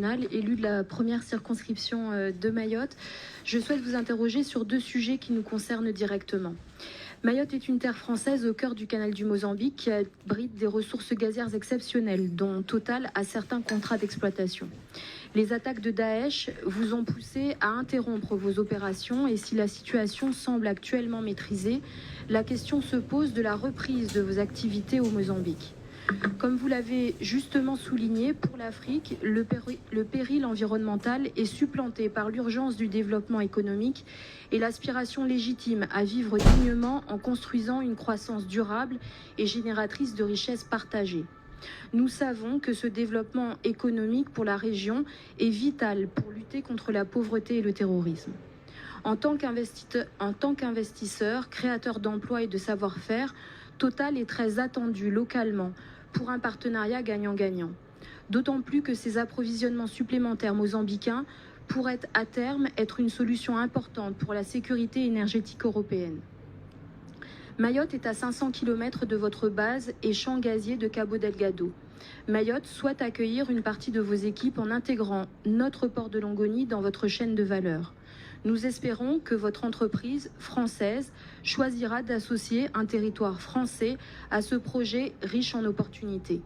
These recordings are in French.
nationale, élu de la première circonscription de Mayotte. Je souhaite vous interroger sur deux sujets qui nous concernent directement. Mayotte est une terre française au cœur du canal du Mozambique qui abrite des ressources gazières exceptionnelles, dont Total a certains contrats d'exploitation. Les attaques de Daesh vous ont poussé à interrompre vos opérations et si la situation semble actuellement maîtrisée, la question se pose de la reprise de vos activités au Mozambique. Comme vous l'avez justement souligné, pour l'Afrique, le péril environnemental est supplanté par l'urgence du développement économique et l'aspiration légitime à vivre dignement en construisant une croissance durable et génératrice de richesses partagées. Nous savons que ce développement économique pour la région est vital pour lutter contre la pauvreté et le terrorisme. En tant qu'investisseur, créateur d'emplois et de savoir-faire, Total est très attendu localement pour un partenariat gagnant-gagnant. D'autant plus que ces approvisionnements supplémentaires mozambicains pourraient à terme être une solution importante pour la sécurité énergétique européenne. Mayotte est à 500 km de votre base et champ gazier de Cabo Delgado. Mayotte souhaite accueillir une partie de vos équipes en intégrant notre port de Longoni dans votre chaîne de valeur. Nous espérons que votre entreprise française choisira d'associer un territoire français à ce projet riche en opportunités.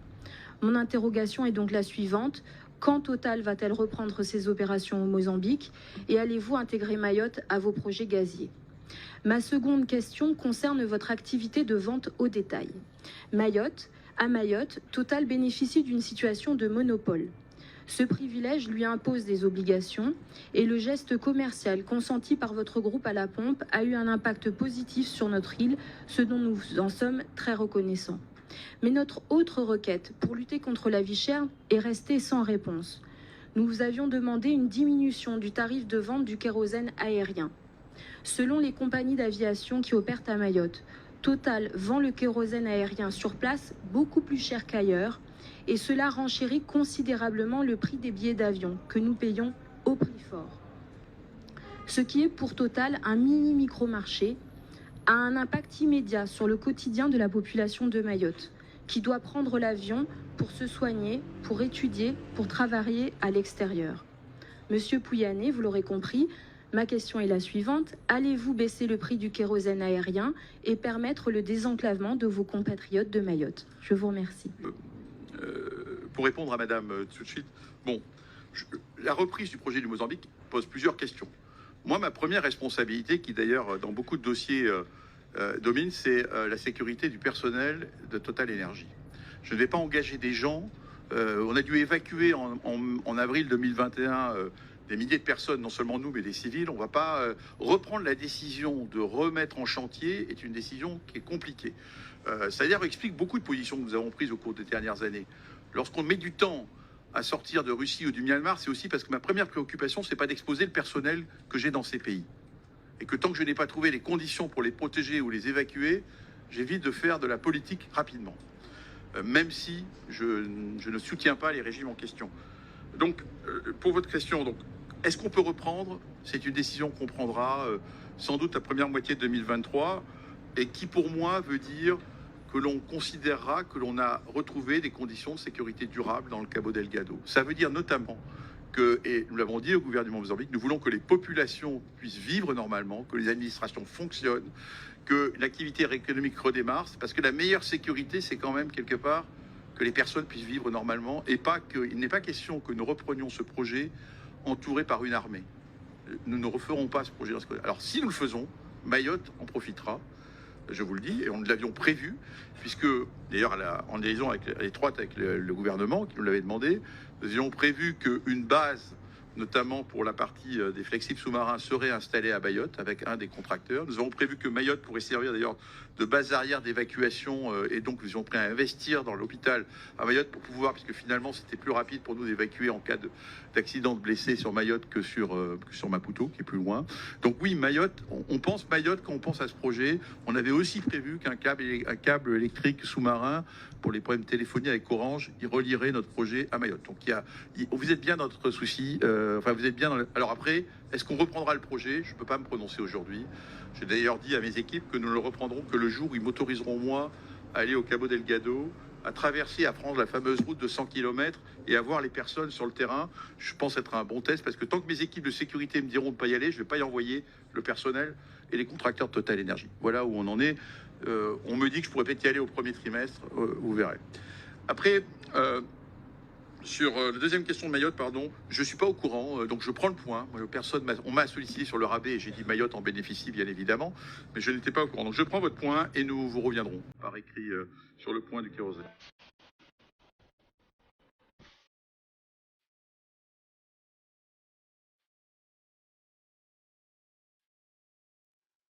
Mon interrogation est donc la suivante. Quand Total va-t-elle reprendre ses opérations au Mozambique et allez-vous intégrer Mayotte à vos projets gaziers ? Ma seconde question concerne votre activité de vente au détail. À Mayotte, Total bénéficie d'une situation de monopole. Ce privilège lui impose des obligations et le geste commercial consenti par votre groupe à la pompe a eu un impact positif sur notre île, ce dont nous en sommes très reconnaissants. Mais notre autre requête pour lutter contre la vie chère est restée sans réponse. Nous vous avions demandé une diminution du tarif de vente du kérosène aérien. Selon les compagnies d'aviation qui opèrent à Mayotte, Total vend le kérosène aérien sur place beaucoup plus cher qu'ailleurs et cela renchérit considérablement le prix des billets d'avion que nous payons au prix fort. Ce qui est pour Total un mini-micro-marché a un impact immédiat sur le quotidien de la population de Mayotte qui doit prendre l'avion pour se soigner, pour étudier, pour travailler à l'extérieur. Monsieur Pouyanné, vous l'aurez compris, ma question est la suivante. Allez-vous baisser le prix du kérosène aérien et permettre le désenclavement de vos compatriotes de Mayotte ? Je vous remercie. Pour répondre à Madame tout de suite, la reprise du projet du Mozambique pose plusieurs questions. Moi, ma première responsabilité, qui d'ailleurs dans beaucoup de dossiers domine, c'est la sécurité du personnel de Total Énergie. Je ne vais pas engager des gens. On a dû évacuer en avril 2021 des milliers de personnes, non seulement nous, mais des civils. On ne va pas reprendre la décision de remettre en chantier, est une décision qui est compliquée. Ça d'ailleurs explique beaucoup de positions que nous avons prises au cours des dernières années. Lorsqu'on met du temps à sortir de Russie ou du Myanmar, c'est aussi parce que ma première préoccupation, c'est pas d'exposer le personnel que j'ai dans ces pays. Et que tant que je n'ai pas trouvé les conditions pour les protéger ou les évacuer, j'évite de faire de la politique rapidement. Même si je ne soutiens pas les régimes en question. Donc, pour votre question, est-ce qu'on peut reprendre ? C'est une décision qu'on prendra sans doute la première moitié de 2023 et qui, pour moi, veut dire que l'on considérera que l'on a retrouvé des conditions de sécurité durable dans le Cabo Delgado. Ça veut dire notamment que, et nous l'avons dit au gouvernement mozambique, nous voulons que les populations puissent vivre normalement, que les administrations fonctionnent, que l'activité économique redémarre, parce que la meilleure sécurité, c'est quand même quelque part que les personnes puissent vivre normalement et pas qu'il n'est pas question que nous reprenions ce projet entouré par une armée. Nous ne referons pas ce projet. Alors si nous le faisons, Mayotte en profitera, je vous le dis, et on l'avions prévu, puisque d'ailleurs en liaison étroite avec le gouvernement qui nous l'avait demandé, nous avions prévu qu'une base, notamment pour la partie des flexibles sous-marins, serait installée à Mayotte avec un des contracteurs. Nous avons prévu que Mayotte pourrait servir d'ailleurs de base arrière d'évacuation et donc nous étions prêts à investir dans l'hôpital à Mayotte pour pouvoir, puisque finalement c'était plus rapide pour nous d'évacuer en cas d'accident de blessés sur Mayotte que sur Maputo, qui est plus loin. Donc oui, Mayotte, on pense Mayotte quand on pense à ce projet. On avait aussi prévu qu'un câble électrique sous-marin pour les problèmes de téléphonie avec Orange, il relierait notre projet à Mayotte. Donc vous êtes bien dans notre souci. Vous êtes bien dans Alors après, est-ce qu'on reprendra le projet ? Je ne peux pas me prononcer aujourd'hui. J'ai d'ailleurs dit à mes équipes que nous ne le reprendrons que le jour où ils m'autoriseront, moi, à aller au Cabo Delgado à traverser, à prendre la fameuse route de 100 km et à voir les personnes sur le terrain. Je pense être un bon test parce que tant que mes équipes de sécurité me diront de ne pas y aller, je ne vais pas y envoyer le personnel et les contracteurs de Total Énergie. Voilà où on en est. On me dit que je pourrais peut-être y aller au premier trimestre, vous verrez. Après, sur la deuxième question de Mayotte, pardon, je ne suis pas au courant, donc je prends le point. On m'a sollicité sur le rabais et j'ai dit Mayotte en bénéficie, bien évidemment, mais je n'étais pas au courant. Donc je prends votre point et nous vous reviendrons par écrit sur le point du kérosène.